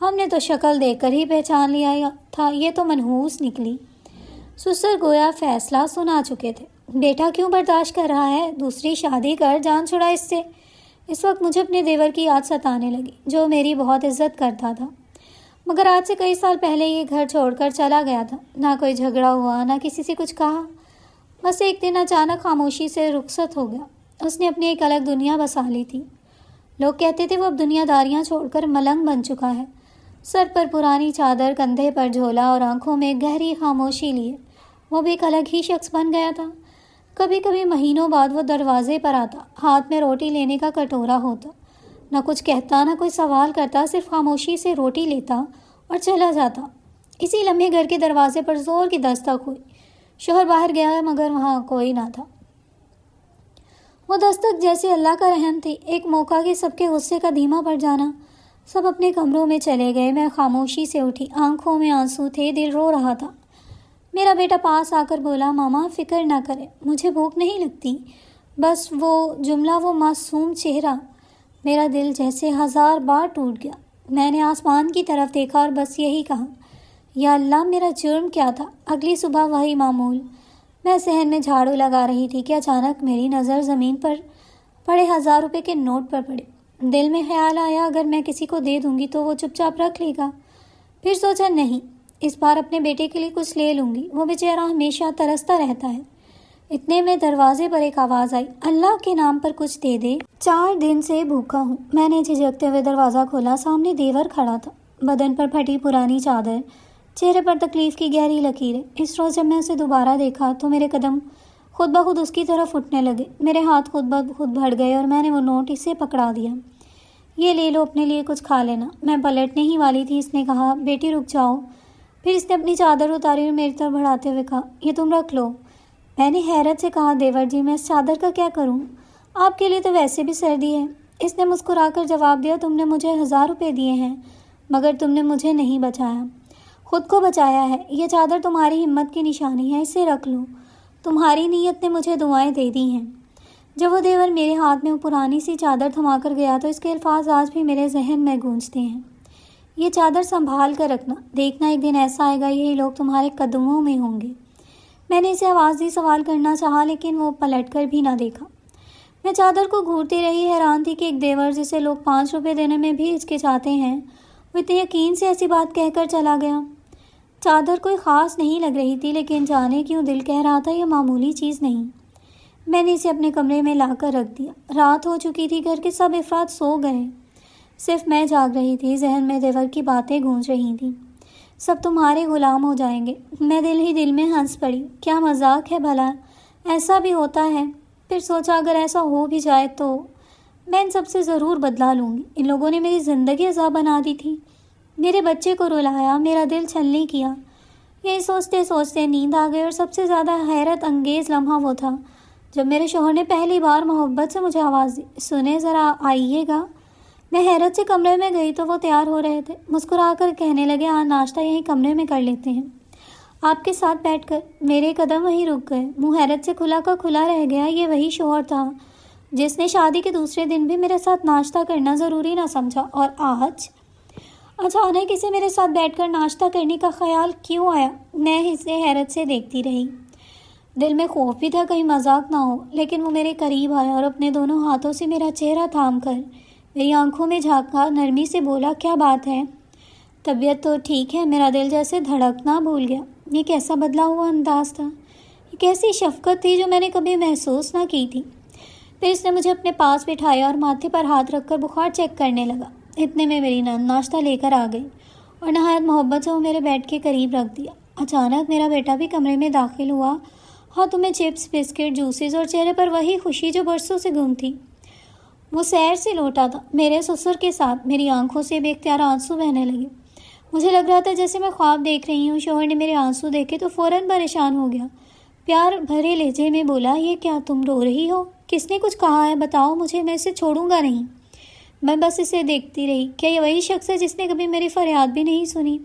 ہم نے تو شکل دیکھ کر ہی پہچان لیا تھا، یہ تو منحوس نکلی۔ سسر گویا فیصلہ سنا چکے تھے۔ بیٹا کیوں برداشت کر رہا ہے؟ دوسری شادی کر، جان چھڑا اس سے۔ اس وقت مجھے اپنے دیور کی یاد ستانے لگی، جو میری بہت عزت کرتا تھا، مگر آج سے کئی سال پہلے یہ گھر چھوڑ کر چلا گیا تھا۔ نہ کوئی جھگڑا ہوا، نہ کسی سے کچھ کہا، بس ایک دن اچانک خاموشی سے رخصت ہو گیا۔ اس نے اپنی ایک الگ دنیا بسا لی تھی۔ لوگ کہتے تھے وہ اب دنیا داریاں چھوڑ کر ملنگ بن چکا ہے۔ سر پر پرانی چادر، کندھے پر جھولا اور آنکھوں میں گہری خاموشی لیے وہ بھی ایک الگ ہی شخص بن گیا تھا۔ کبھی کبھی مہینوں بعد وہ دروازے پر آتا، ہاتھ میں روٹی لینے کا کٹورا ہوتا، نہ کچھ کہتا، نہ کوئی سوال کرتا، صرف خاموشی سے روٹی لیتا اور چلا جاتا۔ اسی لمحے گھر کے دروازے پر زور کی دستک ہوئی۔ شوہر باہر گیا ہے مگر وہاں کوئی نہ تھا۔ وہ دستک جیسے اللہ کا رحم تھی، ایک موقع کے سب کے غصے کا دھیما پڑ جانا۔ سب اپنے کمروں میں چلے گئے، میں خاموشی سے اٹھی، آنکھوں میں آنسو تھے، دل رو رہا تھا۔ میرا بیٹا پاس آ کر بولا، ماما فکر نہ کرے، مجھے بھوک نہیں لگتی۔ بس وہ جملہ، وہ معصوم چہرہ، میرا دل جیسے 1000 بار ٹوٹ گیا۔ میں نے آسمان کی طرف دیکھا اور بس یہی کہا، یا اللہ میرا جرم کیا تھا؟ اگلی صبح وہی معمول۔ میں صحن میں جھاڑو لگا رہی تھی کہ اچانک میری نظر زمین پر پڑے 1000 روپے کے نوٹ پر پڑی۔ دل میں خیال آیا اگر میں کسی کو دے دوں گی تو وہ چپ چاپ رکھ لے گا۔ پھر سوچا نہیں، اس بار اپنے بیٹے کے لیے کچھ لے لوں گی، وہ بیچارہ ہمیشہ ترستا رہتا ہے۔ اتنے میں دروازے پر ایک آواز آئی، اللہ کے نام پر کچھ دے دے، 4 دن سے بھوکا ہوں۔ میں نے جھجکتے ہوئے دروازہ کھولا، سامنے دیور کھڑا تھا، بدن پر پھٹی پرانی چادر، چہرے پر تکلیف کی گہری لکیریں۔ اس روز جب میں اسے دوبارہ دیکھا تو میرے قدم خود بخود اس کی طرف اٹھنے لگے، میرے ہاتھ خود بخود بڑھ گئے اور میں نے وہ نوٹ اسے پکڑا دیا۔ یہ لے لو، اپنے لیے کچھ کھا لینا۔ میں پلٹنے ہی والی تھی، اس نے کہا، بیٹی رک جاؤ۔ پھر اس نے اپنی چادر اتاری اور میری طرف بڑھاتے ہوئے کہا، یہ تم رکھ لو۔ میں نے حیرت سے کہا، دیور جی میں اس چادر کا کیا کروں؟ آپ کے لیے تو ویسے بھی سردی ہے۔ اس نے مسکرا کر جواب دیا، تم نے مجھے 1000 روپے دیے ہیں مگر تم نے مجھے نہیں بچایا، خود کو بچایا ہے۔ یہ چادر تمہاری ہمت کی نشانی ہے، اسے رکھ لو، تمہاری نیت نے مجھے دعائیں دے دی ہیں۔ جب وہ دیور میرے ہاتھ میں وہ پرانی سی چادر تھما کر گیا تو اس کے الفاظ آج بھی میرے ذہن میں گونجتے ہیں، یہ چادر سنبھال کر رکھنا، دیکھنا ایک دن ایسا آئے گا یہی لوگ تمہارے قدموں میں ہوں گے۔ میں نے اسے آواز دی، سوال کرنا چاہا لیکن وہ پلٹ کر بھی نہ دیکھا۔ میں چادر کو گھورتی رہی، حیران تھی کہ ایک دیور جسے لوگ 5 روپے دینے میں بھی ہچکچاتے ہیں، وہ اتنے یقین سے ایسی بات کہہ کر چلا گیا۔ چادر کوئی خاص نہیں لگ رہی تھی لیکن جانے کیوں دل کہہ رہا تھا یہ معمولی چیز نہیں۔ میں نے اسے اپنے کمرے میں لا کر رکھ دیا۔ رات ہو چکی تھی، گھر کے سب افراد سو گئے، صرف میں جاگ رہی تھی، ذہن میں دیور کی باتیں گونج رہی تھیں، سب تمہارے غلام ہو جائیں گے۔ میں دل ہی دل میں ہنس پڑی، کیا مذاق ہے بھلا، ایسا بھی ہوتا ہے؟ پھر سوچا اگر ایسا ہو بھی جائے تو میں ان سب سے ضرور بدلا لوں گی۔ ان لوگوں نے میری زندگی عذاب بنا دی تھی، میرے بچے کو رلایا، میرا دل چھلنی کیا۔ یہی سوچتے سوچتے نیند آ گئی اور سب سے زیادہ حیرت انگیز لمحہ وہ تھا جب میرے شوہر نے پہلی بار محبت سے مجھے آواز دی، سنیں ذرا آئیے گا۔ میں حیرت سے کمرے میں گئی تو وہ تیار ہو رہے تھے، مسکرا کر کہنے لگے، آج ناشتہ یہیں کمرے میں کر لیتے ہیں آپ کے ساتھ بیٹھ کر۔ میرے قدم وہیں رک گئے، منہ حیرت سے کھلا کا کھلا رہ گیا۔ یہ وہی شوہر تھا جس نے شادی کے دوسرے دن بھی میرے ساتھ ناشتہ کرنا ضروری نہ سمجھا، اور آج اچانک اسے میرے ساتھ بیٹھ کر ناشتہ کرنے کا خیال کیوں آیا؟ میں اسے حیرت سے دیکھتی رہی، دل میں خوف بھی تھا کہیں مذاق نہ ہو، لیکن وہ میرے قریب آیا اور اپنے دونوں ہاتھوں سے میرا چہرہ تھام کر میری آنکھوں میں جھانکا، نرمی سے بولا، کیا بات ہے؟ طبیعت تو ٹھیک ہے؟ میرا دل جیسے دھڑکنا بھول گیا۔ یہ کیسا بدلا ہوا انداز تھا، یہ کیسی شفقت تھی جو میں نے کبھی محسوس نہ کی تھی۔ پھر اس نے مجھے اپنے پاس بٹھایا اور ماتھے پر ہاتھ رکھ کر بخار چیک کرنے لگا۔ اتنے میں میری نند ناشتہ لے کر آ گئی اور نہایت محبت سے وہ میرے بیڈ کے قریب رکھ دیا۔ اچانک میرا بیٹا بھی کمرے میں داخل ہوا، ہاتھوں میں چپس، بسکٹ، جوسز اور چہرے پر وہی خوشی جو برسوں سے گم تھی۔ وہ سیر سے لوٹا تھا میرے سسر کے ساتھ، میری آنکھوں سے بے اختیار آنسو بہنے لگے، مجھے لگ رہا تھا جیسے میں خواب دیکھ رہی ہوں۔ شوہر نے میرے آنسو دیکھے تو فوراً پریشان ہو گیا، پیار بھرے لہجے میں بولا، یہ کیا تم رو رہی ہو؟ کس نے کچھ کہا ہے؟ بتاؤ مجھے، میں اسے چھوڑوں گا نہیں۔ میں بس اسے دیکھتی رہی، کیا یہ وہی شخص ہے جس نے کبھی میری فریاد بھی نہیں سنی؟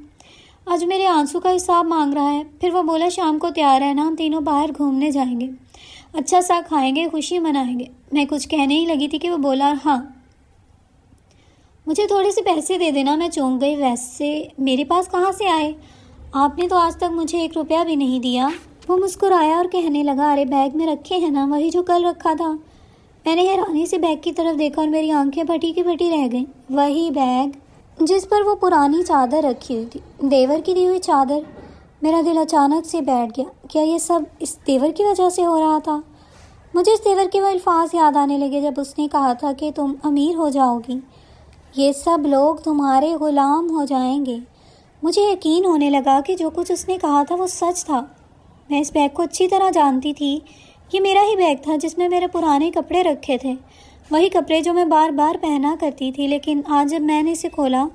آج میرے آنسو کا حساب مانگ رہا ہے۔ پھر وہ بولا، شام کو تیار رہنا، ہم تینوں باہر گھومنے جائیں گے، اچھا سا کھائیں گے، خوشی منائیں گے۔ میں کچھ کہنے ہی لگی تھی کہ وہ بولا، ہاں۔ مجھے تھوڑے سے پیسے دے دینا، میں چونک گئی۔ ویسے میرے پاس کہاں سے آئے؟ آپ نے تو آج تک مجھے 1 روپیہ بھی نہیں دیا۔ وہ مسکرایا اور کہنے لگا، ارے بیگ میں رکھے ہیں نا، وہی جو کل رکھا تھا۔ میں نے حیرانی سے بیگ کی طرف دیکھا اور میری آنکھیں پھٹی کی پھٹی رہ گئیں۔ وہی بیگ جس پر وہ پرانی چادر رکھی ہوئی تھی، دیور کی دی ہوئی چادر۔ میرا دل اچانک سے بیٹھ گیا۔ کیا یہ سب اس دیور کی وجہ سے ہو رہا تھا؟ مجھے اس دیور کے وہ الفاظ یاد آنے لگے جب اس نے کہا تھا کہ تم امیر ہو جاؤ گی، یہ سب لوگ تمہارے غلام ہو جائیں گے۔ مجھے یقین ہونے لگا کہ جو کچھ اس نے کہا تھا وہ سچ تھا۔ میں اس بیگ کو اچھی طرح جانتی تھی۔ یہ میرا ہی بیگ تھا جس میں میرے پرانے کپڑے رکھے تھے، وہی کپڑے جو میں بار بار پہنا کرتی تھی۔ لیکن آج جب میں نے اسے کھولا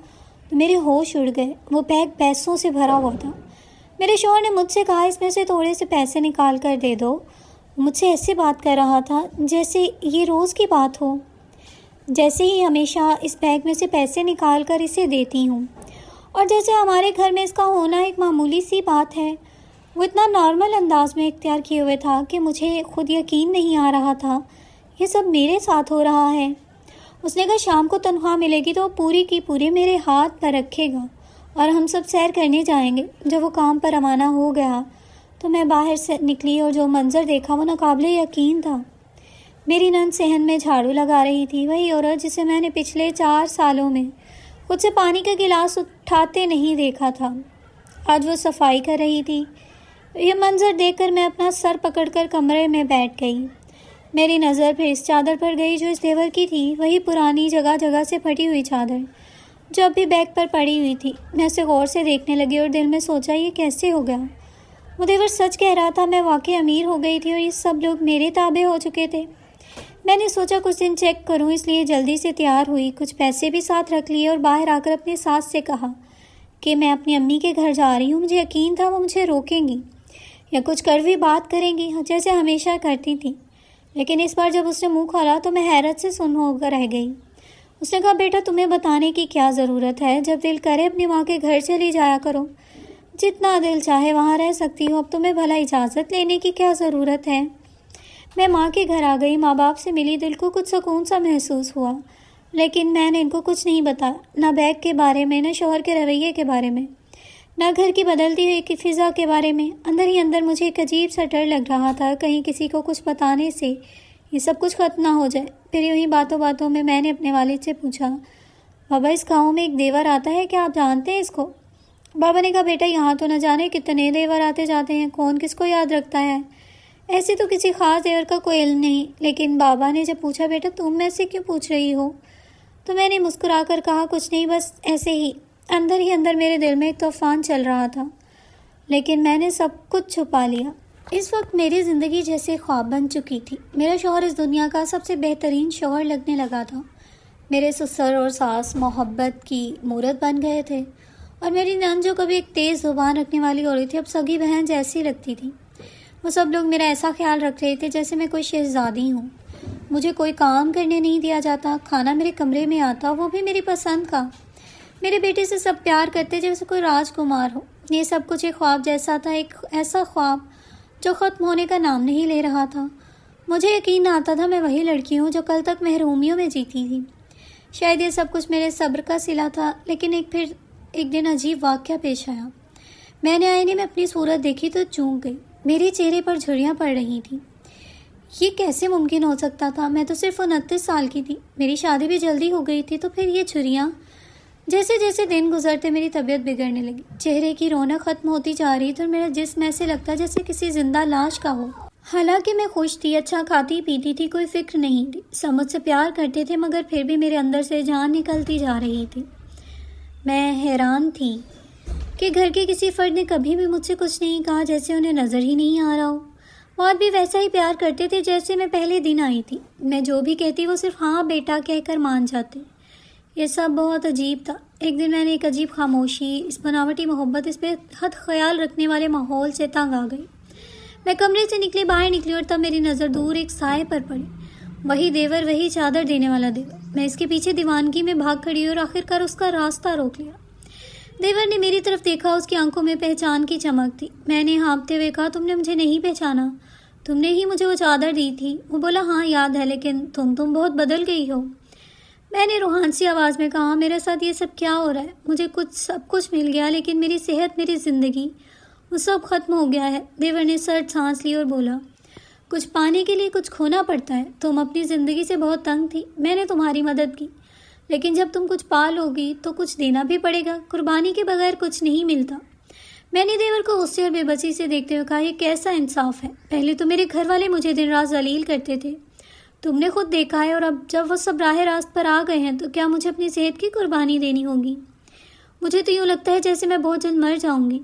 تو میرے ہوش اڑ گئے۔ وہ بیگ پیسوں سے بھرا ہوا تھا۔ میرے شوہر نے مجھ سے کہا، اس میں سے تھوڑے سے پیسے نکال کر دے دو۔ مجھ سے ایسے بات کر رہا تھا جیسے یہ روز کی بات ہو، جیسے ہی ہمیشہ اس بیگ میں سے پیسے نکال کر اسے دیتی ہوں، اور جیسے ہمارے گھر میں اس کا ہونا ایک معمولی سی بات ہے۔ وہ اتنا نارمل انداز میں اختیار کیے ہوئے تھا کہ مجھے خود یقین نہیں آ رہا تھا یہ سب میرے ساتھ ہو رہا ہے۔ اس نے کہا، شام کو تنخواہ ملے گی تو وہ پوری کی پوری میرے ہاتھ پر رکھے گا اور ہم سب سیر کرنے جائیں گے۔ جب وہ کام پر روانہ ہو گیا تو میں باہر سے نکلی اور جو منظر دیکھا وہ ناقابل یقین تھا۔ میری نند صحن میں جھاڑو لگا رہی تھی، وہی عورت جسے میں نے پچھلے 4 سالوں میں خود سے پانی کا گلاس اٹھاتے نہیں دیکھا تھا، آج وہ صفائی کر رہی تھی۔ یہ منظر دیکھ کر میں اپنا سر پکڑ کر کمرے میں بیٹھ گئی۔ میری نظر پھر اس چادر پر گئی جو اس دیور کی تھی، وہی پرانی جگہ جگہ سے پھٹی ہوئی چادر جو اب بھی بیگ پر پڑی ہوئی تھی۔ میں اسے غور سے دیکھنے لگی اور دل میں سوچا، یہ کیسے ہو گیا؟ وہ دیور سچ کہہ رہا تھا، میں واقعی امیر ہو گئی تھی اور یہ سب لوگ میرے تابع ہو چکے تھے۔ میں نے سوچا کچھ دن چیک کروں، اس لیے جلدی سے تیار ہوئی، کچھ پیسے بھی ساتھ رکھ لیے اور باہر آ کر اپنی ساس سے کہا کہ میں اپنی امی کے گھر جا رہی ہوں۔ مجھے یقین تھا وہ مجھے روکیں گی یا کچھ کڑوی بات کریں گی جیسے ہمیشہ کرتی تھی، لیکن اس بار جب اس نے منہ کھولا تو میں حیرت سے سن ہو کر رہ گئی۔ اس نے کہا، بیٹا تمہیں بتانے کی کیا ضرورت ہے، جب دل کرے اپنی ماں کے گھر چلی جایا کرو، جتنا دل چاہے وہاں رہ سکتی ہو، اب تمہیں بھلا اجازت لینے کی کیا ضرورت ہے؟ میں ماں کے گھر آ گئی، ماں باپ سے ملی، دل کو کچھ سکون سا محسوس ہوا، لیکن میں نے ان کو کچھ نہیں بتایا، نہ بیگ کے بارے میں، نہ شوہر کے رویے کے بارے میں، نہ گھر کی بدلتی ہوئی کی فضا کے بارے میں۔ اندر ہی اندر مجھے ایک عجیب سا ڈر لگ رہا تھا، کہیں کسی کو کچھ بتانے سے یہ سب کچھ ختم نہ ہو جائے۔ پھر یوں ہی باتوں باتوں میں نے اپنے والد سے پوچھا، بابا اس گاؤں میں ایک دیور آتا ہے، کیا آپ جانتے ہیں اس کو؟ بابا نے کہا، بیٹا یہاں تو نہ جانے کتنے دیور آتے جاتے ہیں، کون کس کو یاد رکھتا ہے، ایسے تو کسی خاص دیور کا کوئی علم نہیں۔ لیکن بابا نے جب پوچھا، بیٹا تم میں سے کیوں پوچھ رہی ہو، تو میں نے مسکرا کر کہا، کچھ نہیں، بس ایسے ہی۔ اندر ہی اندر میرے دل میں ایک طوفان چل رہا تھا، لیکن میں نے سب کچھ چھپا لیا۔ اس وقت میری زندگی جیسے خواب بن چکی تھی۔ میرا شوہر اس دنیا کا سب سے بہترین شوہر لگنے لگا تھا۔ میرے سسر اور ساس محبت کی مورت بن گئے تھے، اور میری نند جو کبھی ایک تیز زبان رکھنے والی عورت تھی، اب سگی بہن جیسی لگتی تھی۔ وہ سب لوگ میرا ایسا خیال رکھ رہے تھے جیسے میں کوئی شہزادی ہوں۔ مجھے کوئی کام کرنے نہیں دیا جاتا، کھانا میرے کمرے میں آتا، وہ بھی میری پسند کا۔ میرے بیٹے سے سب پیار کرتے جیسے کوئی راجکمار ہو۔ یہ سب کچھ ایک خواب جیسا تھا، ایک ایسا خواب جو ختم ہونے کا نام نہیں لے رہا تھا۔ مجھے یقین آتا تھا میں وہی لڑکی ہوں جو کل تک محرومیوں میں جیتی تھی۔ شاید یہ سب کچھ میرے صبر کا صلہ تھا، لیکن ایک دن عجیب واقعہ پیش آیا۔ میں نے آئینے میں اپنی صورت دیکھی تو چونک گئی۔ میرے چہرے پر جھریاں پڑ رہی تھیں۔ یہ کیسے ممکن ہو سکتا تھا؟ میں تو صرف 29 سال کی تھی، میری شادی بھی جلدی ہو گئی تھی، تو پھر یہ جھریاں؟ جیسے جیسے دن گزرتے میری طبیعت بگڑنے لگی، چہرے کی رونق ختم ہوتی جا رہی تھی اور میرا جسم ایسے لگتا جیسے کسی زندہ لاش کا ہو۔ حالانکہ میں خوش تھی، اچھا کھاتی پیتی تھی، کوئی فکر نہیں تھی، سب مجھ سے پیار کرتے تھے، مگر پھر بھی میرے اندر سے جان نکلتی جا رہی تھی۔ میں حیران تھی کہ گھر کے کسی فرد نے کبھی بھی مجھ سے کچھ نہیں کہا، جیسے انہیں نظر ہی نہیں آ رہا ہو۔ وہ آج بھی ویسا ہی پیار کرتے تھے جیسے میں پہلے دن آئی تھی۔ میں جو بھی کہتی وہ صرف ہاں بیٹا کہہ کر مان جاتے۔ یہ سب بہت عجیب تھا۔ ایک دن میں نے ایک عجیب خاموشی، اس بناوٹی محبت، اس بے حد خیال رکھنے والے ماحول سے تنگ آ گئی۔ میں کمرے سے باہر نکلی اور تب میری نظر دور ایک سائے پر پڑی۔ وہی دیور، وہی چادر دینے والا دیور۔ میں اس کے پیچھے دیوانگی میں بھاگ کھڑی اور آخرکار اس کا راستہ روک لیا۔ دیور نے میری طرف دیکھا، اس کی آنکھوں میں پہچان کی چمک تھی۔ میں نے ہانپتے ہوئے کہا، تم نے مجھے نہیں پہچانا؟ تم نے ہی مجھے وہ چادر دی تھی۔ وہ بولا، ہاں یاد ہے، لیکن تم بہت بدل گئی ہو۔ میں نے روحان سی آواز میں کہا، میرے ساتھ یہ سب کیا ہو رہا ہے؟ مجھے سب کچھ مل گیا، لیکن میری صحت، میری زندگی، وہ سب ختم ہو گیا ہے۔ دیور نے سرد سانس لی اور بولا، کچھ پانے کے لیے کچھ کھونا پڑتا ہے۔ تم اپنی زندگی سے بہت تنگ تھی، میں نے تمہاری مدد کی، لیکن جب تم کچھ پا لو گی تو کچھ دینا بھی پڑے گا۔ قربانی کے بغیر کچھ نہیں ملتا۔ میں نے دیور کو غصے اور بے بسی سے دیکھتے ہوئے کہا، یہ کیسا انصاف ہے؟ پہلے تو میرے گھر والے مجھے دن رات ذلیل کرتے تھے، تم نے خود دیکھا ہے، اور اب جب وہ سب راہ راست پر آ گئے ہیں تو کیا مجھے اپنی صحت کی قربانی دینی ہوگی؟ مجھے تو یوں لگتا ہے جیسے میں بہت جلد مر جاؤں گی۔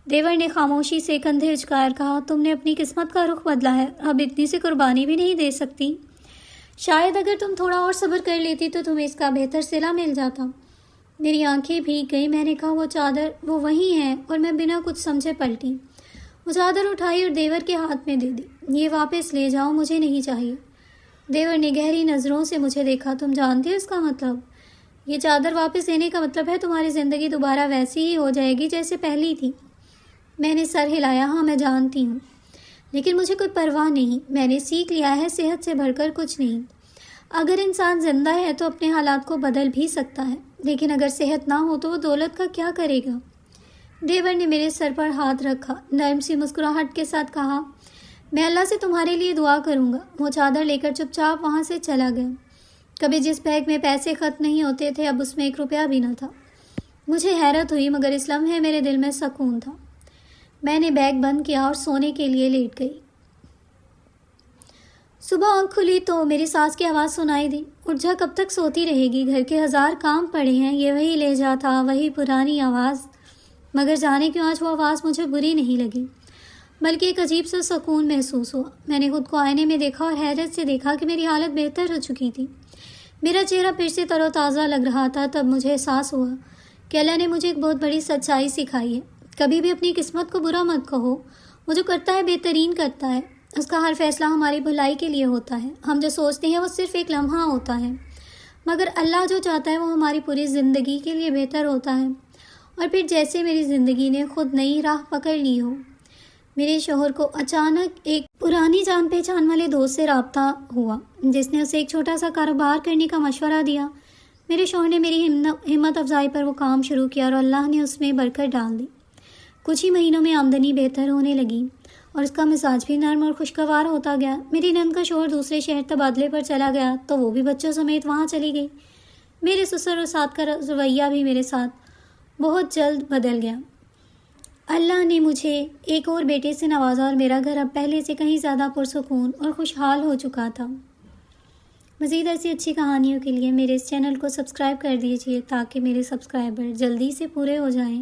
دیور نے خاموشی سے کندھے اچکار کہا، تم نے اپنی قسمت کا رخ بدلا ہے، اب اتنی سی قربانی بھی نہیں دے سکتی۔ شاید اگر تم تھوڑا اور صبر کر لیتی تو تمہیں اس کا بہتر صلہ مل جاتا۔ میری آنکھیں بھیگ گئی۔ میں نے کہا، وہ چادر وہ وہی ہے، اور میں بنا کچھ سمجھے پلٹی۔ وہ چادر اٹھائی اور دیور کے ہاتھ میں دے دی۔ یہ واپس لے جاؤ، مجھے نہیں چاہیے۔ دیور نے گہری نظروں سے مجھے دیکھا، تم جانتی ہو اس کا مطلب؟ یہ چادر واپس لینے کا مطلب ہے تمہاری زندگی دوبارہ ویسی ہی ہو جائے گی جیسے پہلی تھی۔ میں نے سر ہلایا، ہاں میں جانتی ہوں، لیکن مجھے کوئی پرواہ نہیں۔ میں نے سیکھ لیا ہے، صحت سے بڑھ کر کچھ نہیں۔ اگر انسان زندہ ہے تو اپنے حالات کو بدل بھی سکتا ہے، لیکن اگر صحت نہ ہو تو وہ دولت کا کیا کرے گا؟ دیور نے میرے سر پر ہاتھ رکھا، نرم سی مسکراہٹ کے ساتھ کہا، میں اللہ سے تمہارے لیے دعا کروں گا۔ وہ چادر لے کر چپ چاپ وہاں سے چلا گیا۔ کبھی جس بیگ میں پیسے ختم نہیں ہوتے تھے، اب اس میں 1 روپیہ بھی نہ تھا۔ مجھے حیرت ہوئی، مگر اس لمحے میرے دل میں سکون تھا۔ میں نے بیگ بند کیا اور سونے کے لیے لیٹ گئی۔ صبح آنکھ کھلی تو میری ساس کی آواز سنائی دی، اٹھ جا، کب تک سوتی رہے گی؟ گھر کے 1000 کام پڑے ہیں۔ یہ وہی لہجہ تھا، وہی پرانی آواز، مگر جانے کیوں آج وہ آواز مجھے بری نہیں لگی، بلکہ ایک عجیب سا سکون محسوس ہوا۔ میں نے خود کو آئینے میں دیکھا اور حیرت سے دیکھا کہ میری حالت بہتر ہو چکی تھی۔ میرا چہرہ پھر سے تر و تازہ لگ رہا تھا۔ تب مجھے احساس ہوا کہ اللہ نے مجھے ایک بہت بڑی سچائی سکھائی ہے۔ کبھی بھی اپنی قسمت کو برا مت کہو، وہ جو کرتا ہے بہترین کرتا ہے۔ اس کا ہر فیصلہ ہماری بھلائی کے لیے ہوتا ہے۔ ہم جو سوچتے ہیں وہ صرف ایک لمحہ ہوتا ہے، مگر اللہ جو چاہتا ہے وہ ہماری پوری زندگی کے لیے بہتر ہوتا ہے۔ اور پھر جیسے میری زندگی نے خود نئی راہ پکڑ لی ہو۔ میرے شوہر کو اچانک ایک پرانی جان پہچان والے دوست سے رابطہ ہوا، جس نے اسے ایک چھوٹا سا کاروبار کرنے کا مشورہ دیا۔ میرے شوہر نے میری ہمت افزائی پر وہ کام شروع کیا اور اللہ نے اس میں برکت ڈال دی۔ کچھ ہی مہینوں میں آمدنی بہتر ہونے لگی اور اس کا مزاج بھی نرم اور خوشگوار ہوتا گیا۔ میری نند کا شوہر دوسرے شہر تبادلے پر چلا گیا تو وہ بھی بچوں سمیت وہاں چلی گئی۔ میرے سسر اور ساتھ کا رویہ بھی میرے ساتھ بہت جلد بدل گیا۔ اللہ نے مجھے ایک اور بیٹے سے نوازا اور میرا گھر اب پہلے سے کہیں زیادہ پرسکون اور خوشحال ہو چکا تھا۔ مزید ایسی اچھی کہانیوں کے لیے میرے اس چینل کو سبسکرائب کر دیجیے تاکہ میرے سبسکرائبر جلدی سے پورے ہو جائیں۔